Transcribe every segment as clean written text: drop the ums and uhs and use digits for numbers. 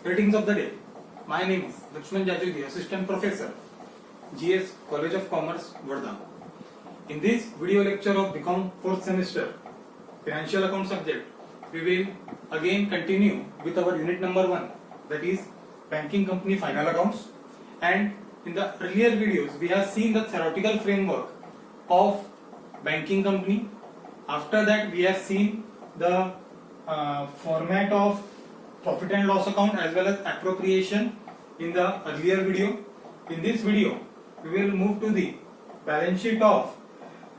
Greetings of the day. My name is Lakshman Jajudi, Assistant Professor, GS College of Commerce, Vadodara. In this video lecture of BCom 4th semester, Financial Account subject, we will again continue with our unit number 1, that is Banking Company Final Accounts. And in the earlier videos, we have seen the theoretical framework of banking company. After that, we have seen the format of profit and loss account as well as appropriation in the earlier video. In this video, we will move to the balance sheet of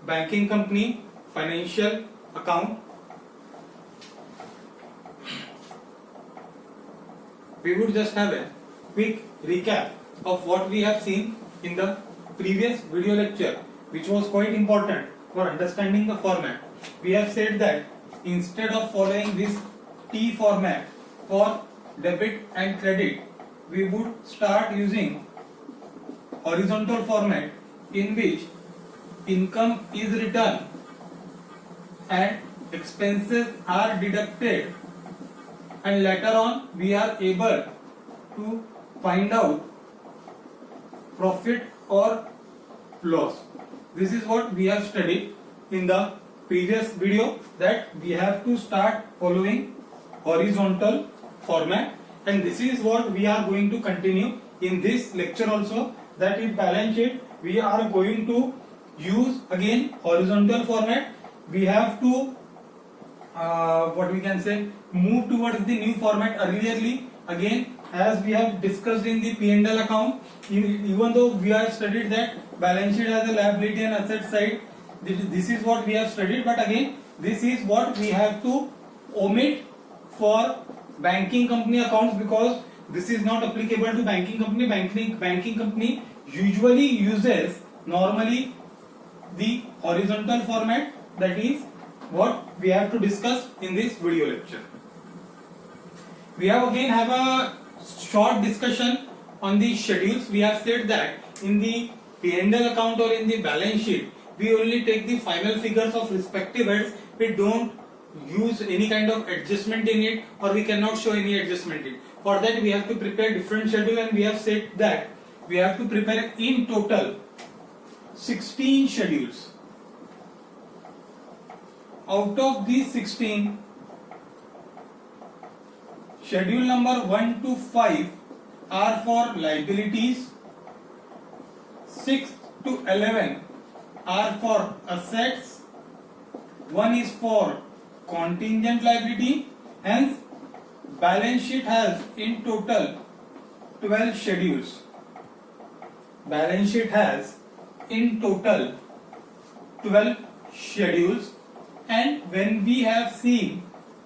banking company financial account. We would just have a quick recap of what we have seen in the previous video lecture, which was quite important for understanding the format. We have said that instead of following this T format for debit and credit, we would start using horizontal format in which income is written and expenses are deducted, and later on we are able to find out profit or loss. This is what we have studied in the previous video, that we have to start following horizontal format, and this is what we are going to continue in this lecture also, that in balance sheet we are going to use again horizontal format. We have to move towards the new format. Earlierly, again, as we have discussed in the P&L account, even though we have studied that balance sheet has a liability and asset side, this is what we have studied, but again this is what we have to omit for banking company accounts, because this is not applicable to banking company. Banking company usually uses normally the horizontal format. That is what we have to discuss in this video lecture. We have a short discussion on the schedules. We have said that in the P&L account or in the balance sheet, we only take the final figures of respective heads. We don't use any kind of adjustment in it, or we cannot show any adjustment in it. For that, we have to prepare different schedule, and we have said that we have to prepare in total 16 schedules. Out of these 16, schedule number 1 to 5 are for liabilities, 6 to 11 are for assets, 1 is for contingent liability. Hence, balance sheet has in total 12 schedules. Balance sheet has in total 12 schedules, and when we have seen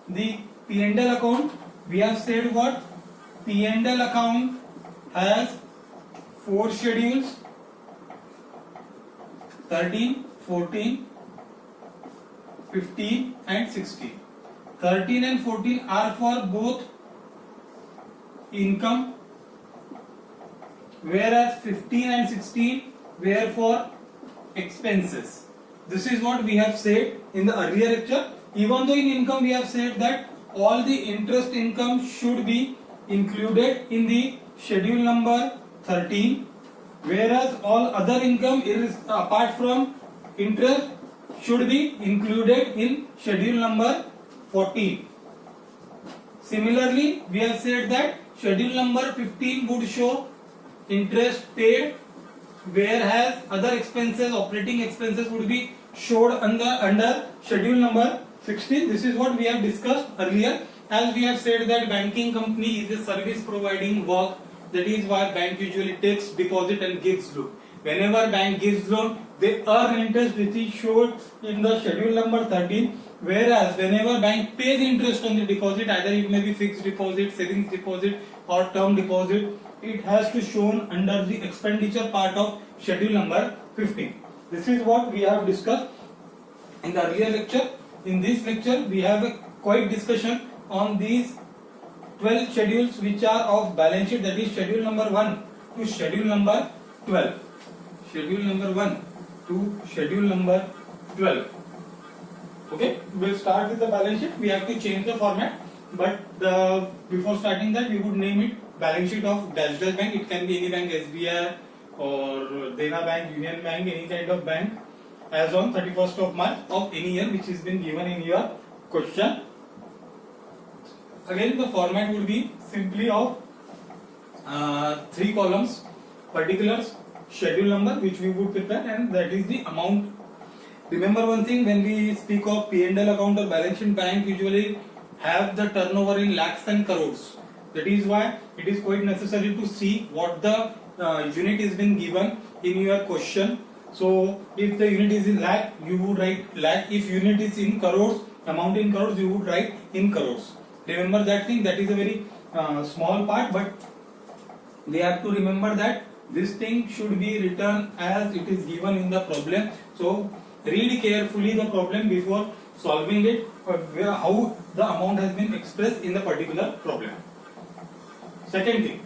the P&L account, we have said what? P&L account has 4 schedules: 13, 14, 15 and 16. 13 and 14 are for both income, whereas 15 and 16 were for expenses. This is what we have said in the earlier lecture. Even though in income we have said that all the interest income should be included in the schedule number 13, whereas all other income apart from interest should be included in schedule number 14. Similarly, we have said that schedule number 15 would show interest paid, whereas other expenses, operating expenses, would be showed under schedule number 16. This is what we have discussed earlier. As we have said that banking company is a service providing work, that is why bank usually takes deposit and gives loan. Whenever bank gives loan, they earn interest, which is shown in the schedule number 13. Whereas whenever bank pays interest on the deposit, either it may be fixed deposit, savings deposit or term deposit, it has to shown under the expenditure part of schedule number 15. This is what we have discussed in the earlier lecture. In this lecture, we have a quick discussion on these 12 schedules which are of balance sheet, that is schedule number 1 to schedule number 12. Schedule number 1 to schedule number 12. Okay, we'll start with the balance sheet. We have to change the format. but before starting that we would name it balance sheet of dash dash bank. It can be any bank, SBI or Dena Bank, Union Bank, any kind of bank as on 31st of March of any year which has been given in your question. Again the format would be simply of 3 columns: particulars, schedule number which we would prepare, and that is the amount. Remember one thing, when we speak of P&L account or balance sheet, bank usually have the turnover in lakhs and crores. That is why it is quite necessary to see what the unit is been given in your question. So if the unit is in lakh, you would write lakh. If unit is in crores, amount in crores, you would write in crores. Remember that thing. That is a very small part, but we have to remember that this thing should be written as it is given in the problem. So read carefully the problem before solving it, how the amount has been expressed in the particular problem. Second thing,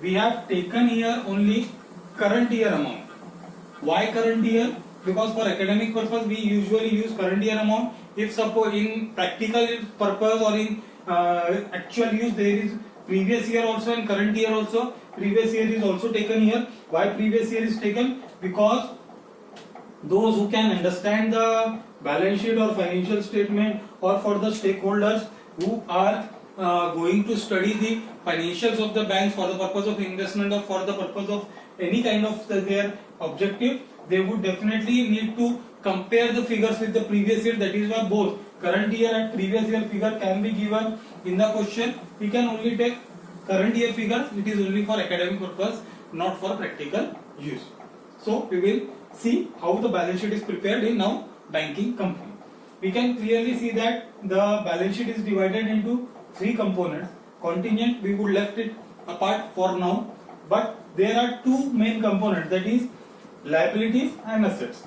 we have taken here only current year amount. Why current year? Because for academic purpose we usually use current year amount. If suppose in practical purpose or in actual use there is previous year also and current year also. Previous year is also taken here. Why previous year is taken? Because those who can understand the balance sheet or financial statement, or for the stakeholders who are going to study the financials of the banks for the purpose of investment or for the purpose of any kind of their objective, they would definitely need to compare the figures with the previous year. That is why both current year and previous year figure can be given in the question. We can only take current year figures. It is only for academic purpose, not for practical use. So we will see how the balance sheet is prepared in now banking company. We can clearly see that the balance sheet is divided into 3 components. Contingent we would left it apart for now, but there are 2 main components, that is liabilities and assets.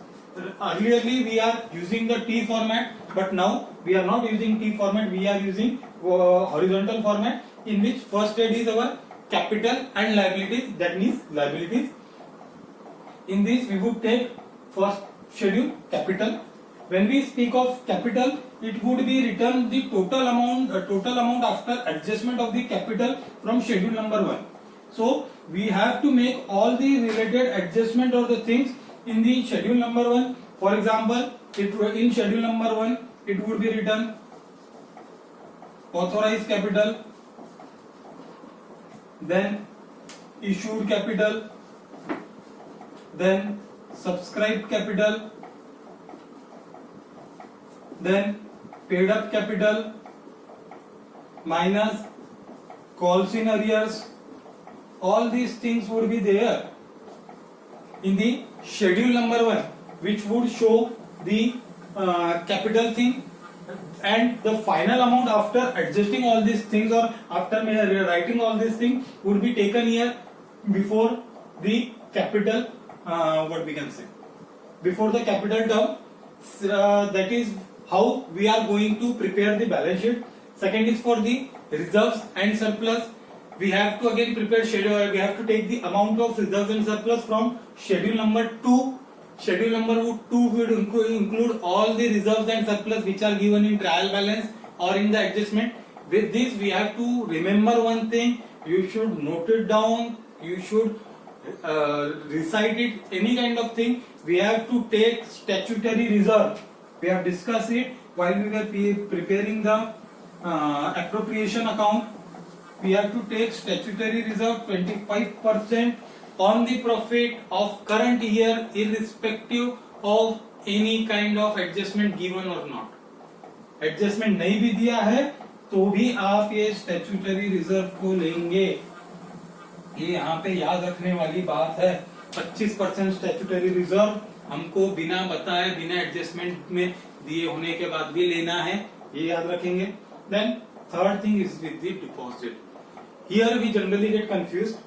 Earlierly we are using the T format, but now we are not using T format, we are using horizontal format, in which first head is our capital and liabilities, that means liabilities. In this we would take first schedule capital. When we speak of capital, it would be written the total amount after adjustment of the capital from schedule number 1. So we have to make all the related adjustment or the things in the schedule number 1. For example, in schedule number 1 it would be written authorized capital, then issued capital, then subscribed capital, then paid up capital minus calls in arrears. All these things would be there in the schedule number 1, which would show the capital thing, and the final amount after adjusting all these things or after writing all these things would be taken here before the capital, what we can say, before the capital term. That is how we are going to prepare the balance sheet. Second is for the reserves and surplus. We have to again prepare schedule. We have to take the amount of reserves and surplus from schedule number 2. Schedule number 2 would include all the reserves and surplus which are given in trial balance or in the adjustment. With this we have to remember one thing. You should note it down. You should recite it. Any kind of thing. We have to take statutory reserve. We have discussed it while we were preparing the appropriation account. We have to take statutory reserve 25% on the profit of current year, irrespective of any kind of adjustment given or not. Adjustment नहीं भी दिया है तो भी आप ये statutory reserve को लेंगे. ये यहाँ पे याद रखने वाली बात है. 25% statutory reserve हमको बिना बताए, बिना एडजस्टमेंट में दिए होने के बाद भी लेना है, ये याद रखेंगे. Then third thing is with the deposit. Here we generally get confused.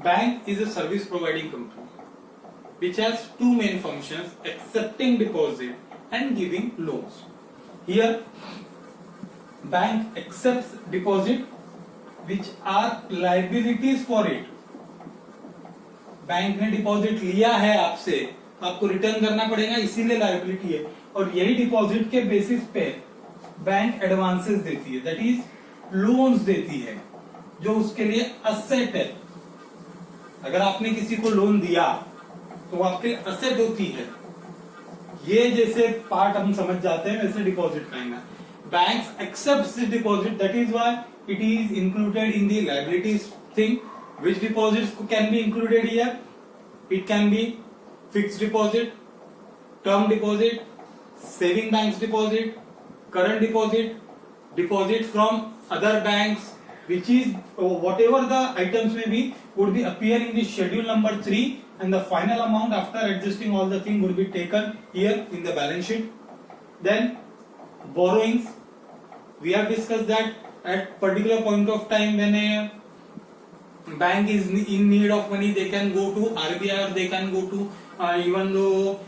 Bank is a service providing company which has 2 main functions: accepting deposit and giving loans. Here bank accepts deposit which are liabilities for it. Bank ने deposit लिया है आपसे, आपको return करना पड़ेगा, इसीलिए liability है. और यही डिपॉजिट के बेसिस पे बैंक एडवांसेस देती है. दैट इज लोन्स देती है, जो उसके लिए असेट है। अगर आपने किसी को लोन दिया तो वो आपके असेट होती है। ये जैसे पार्ट हम समझ जाते हैं वैसे डिपॉजिट का है। Banks accept this deposit, that is why it is included in the liabilities thing. Which deposits can be included here? It can be fixed deposit, term deposit, saving banks deposit, current deposit, deposit from other banks, which is whatever the items may be would be appear in the schedule number 3, and the final amount after adjusting all the thing would be taken here in the balance sheet. Then borrowings, we have discussed that at particular point of time when a bank is in need of money, they can go to RBI or they can go to even though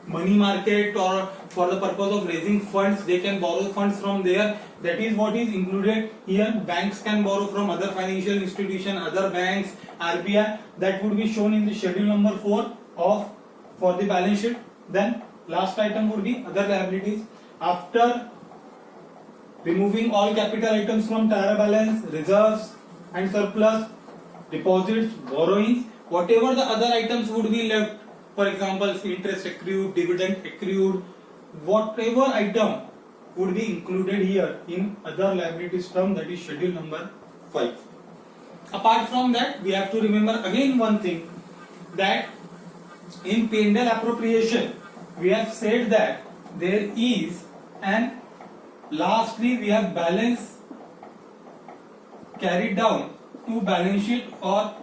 money market, or for the purpose of raising funds they can borrow funds from there. That is what is included here. Banks can borrow from other financial institution, other banks, RBI. That would be shown in the schedule number 4 of for the balance sheet. Then last item would be other liabilities. After removing all capital items from trial balance, reserves and surplus, deposits, borrowings, whatever the other items would be left, for example interest accrued, dividend accrued, whatever item would be included here in other liabilities term, that is schedule number 5. Apart from that, we have to remember again one thing, that in P&L appropriation we have said that there is an, lastly we have balance carried down to balance sheet, or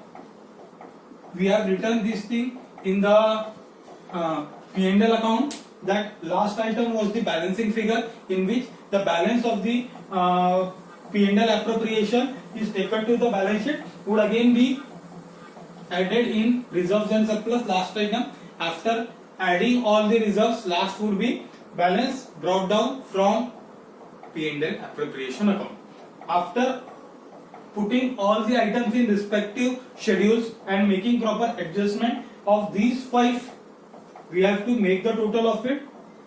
we have written this thing in the P&L account, that last item was the balancing figure in which the balance of the P&L appropriation is taken to the balance sheet, would again be added in reserves and surplus, last item. After adding all the reserves, last would be balance brought down from P&L appropriation account. After putting all the items in respective schedules and making proper adjustment of these 5, we have to make the total of it.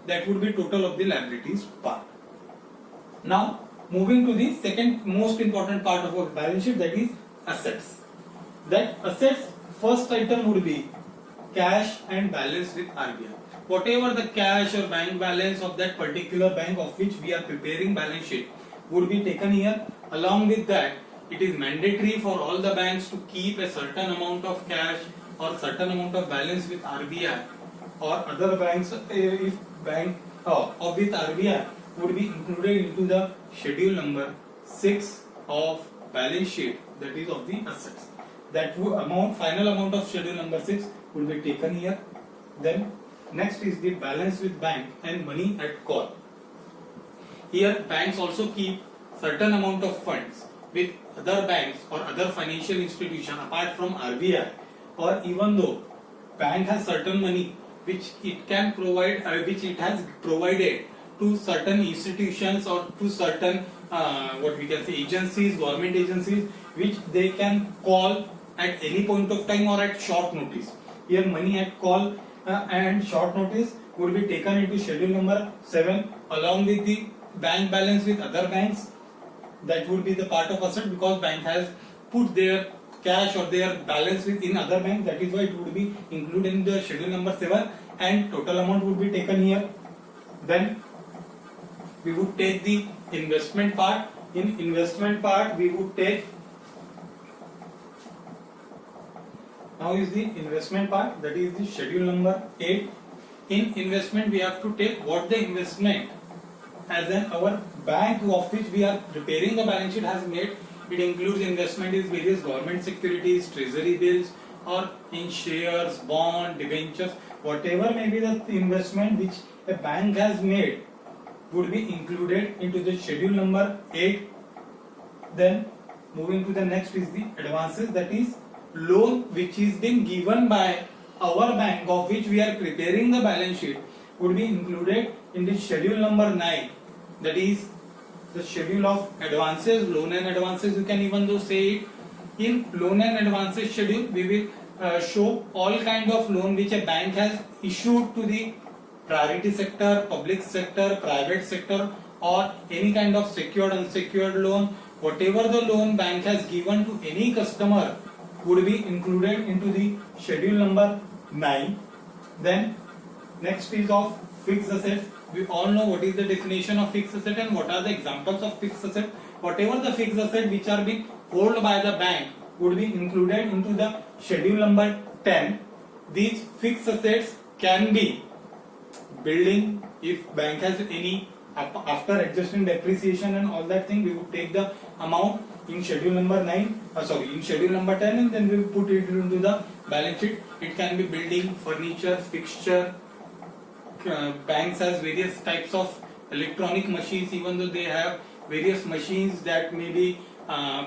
That would be total of the liabilities part. Now moving to the second most important part of our balance sheet, that is assets. That assets, first item would be cash and balance with RBI. Whatever the cash or bank balance of that particular bank of which we are preparing balance sheet would be taken here. Along with that, it is mandatory for all the banks to keep a certain amount of cash or certain amount of balance with RBI or other banks. If bank with RBI would be included into the schedule number 6 of balance sheet, that is of the assets. That amount, final amount of schedule number 6 will be taken here. Then next is the balance with bank and money at call. Here banks also keep certain amount of funds with other banks or other financial institution apart from RBI, or even though bank has certain money which it can provide, which it has provided to certain institutions or to certain what we can say agencies, government agencies, which they can call at any point of time or at short notice. Here money at call and short notice would be taken into schedule number 7 along with the bank balance with other banks. That would be the part of asset, because bank has put their cash or their balance within other bank. That is why it would be included in the schedule number 7 and total amount would be taken here. Then we would take the investment part. In investment part we would take, now is the investment part, that is the schedule number 8. In investment we have to take what the investment as an our bank of which we are preparing the balance sheet has made. It includes investment in various government securities, treasury bills, or in shares, bond, debentures, whatever may be the investment which a bank has made would be included into the schedule number 8. Then moving to the next is the advances, that is loan which is being given by our bank of which we are preparing the balance sheet would be included in the schedule number 9. That is the schedule of advances, loan and advances, you can even though say it. In loan and advances schedule we will show all kind of loan which a bank has issued to the priority sector, public sector, private sector, or any kind of secured, unsecured loan, whatever the loan bank has given to any customer would be included into the schedule number 9. Then next is of fixed assets. We all know what is the definition of fixed asset and what are the examples of fixed asset. Whatever the fixed asset which are being held by the bank would be included into the schedule number 10. These fixed assets can be building, if bank has any, after adjusting depreciation and all that thing, we would take the amount in schedule number 9, in schedule number 10, and then we will put it into the balance sheet. It can be building, furniture, fixture. Banks has various types of electronic machines, even though they have various machines that maybe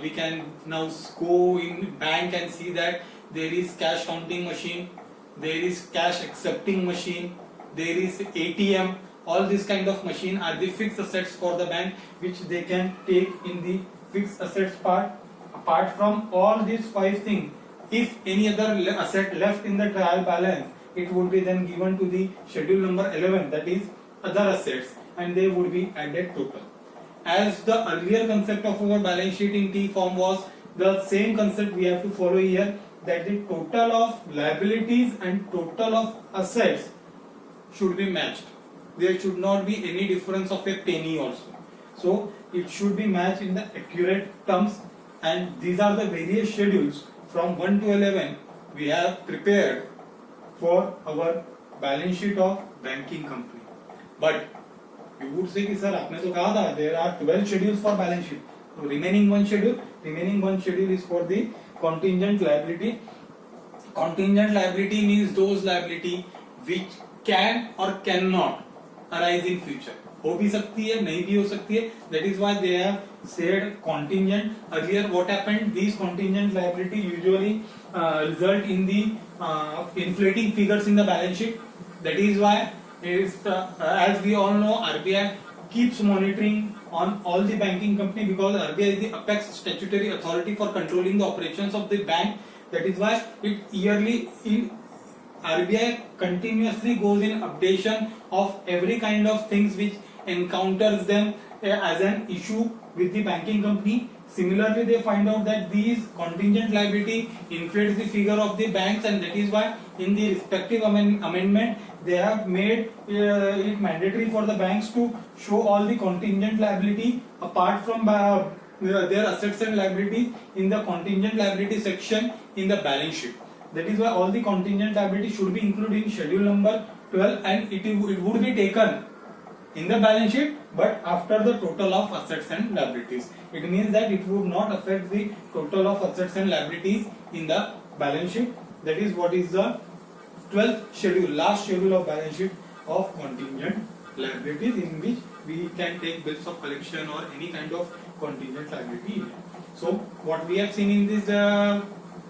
we can now go in bank and see that there is cash counting machine, there is cash accepting machine, there is ATM. All these kind of machine are the fixed assets for the bank, which they can take in the fixed assets part. Apart from all these 5 things, if any other asset left in the trial balance, it would be then given to the schedule number 11, that is other assets, and they would be added total. As the earlier concept of our balance sheet in T form was the same concept we have to follow here, that the total of liabilities and total of assets should be matched. There should not be any difference of a penny also. So it should be matched in the accurate terms, and these are the various schedules from 1 to 11 we have prepared for our balance sheet of banking company. But you would say कि sir आपने तो कहा था there are 12 schedules for balance sheet. So remaining one schedule is for the contingent liability. Contingent liability means those liability which can or cannot arise in future. हो भी सकती है, नहीं भी हो सकती है. That is why they have said contingent. Earlier what happened, these contingent liability usually result in the inflating figures in the balance sheet. That is why as we all know, RBI keeps monitoring on all the banking company, because RBI is the apex statutory authority for controlling the operations of the bank. That is why it yearly RBI continuously goes in updation of every kind of things which encounters them as an issue with the banking company. Similarly, they find out that these contingent liability inflates the figure of the banks, and that is why in the respective amendment they have made it mandatory for the banks to show all the contingent liability apart from their assets and liabilities in the contingent liability section in the balance sheet. That is why all the contingent liability should be included in schedule number 12, and it would be taken in the balance sheet, but after the total of assets and liabilities. It means that it would not affect the total of assets and liabilities in the balance sheet. That is what is the 12th schedule, last schedule of balance sheet of contingent liabilities, in which we can take bills of collection or any kind of contingent liability. So what we have seen in this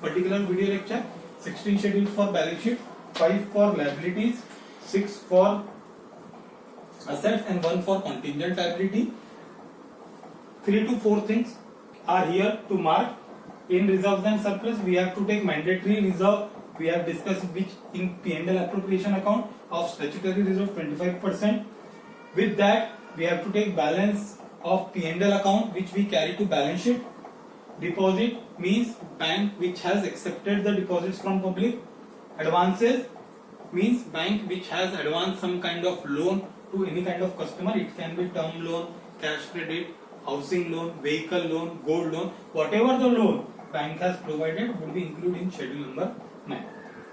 particular video lecture, 16 schedules for balance sheet, 5 for liabilities, 6 for assets and 1 for contingent liability. 3 to 4 things are here to mark. In reserves and surplus, we have to take mandatory reserve. We have discussed which in P&L appropriation account of statutory reserve 25%. With that, we have to take balance of P&L account which we carry to balance sheet. Deposit means bank which has accepted the deposits from public. Advances means bank which has advanced some kind of loan to any kind of customer. It can be term loan, cash credit, housing loan, vehicle loan, gold loan. Whatever the loan bank has provided will be included in schedule number 9.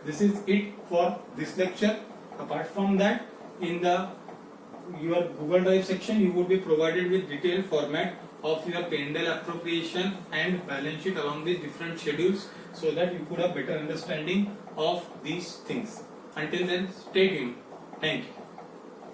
This is it for this lecture. Apart from that, in your Google Drive section, you would be provided with detailed format of your P&L appropriation and balance sheet along with different schedules, so that you could have better understanding of these things. Until then, stay tuned. Thank you.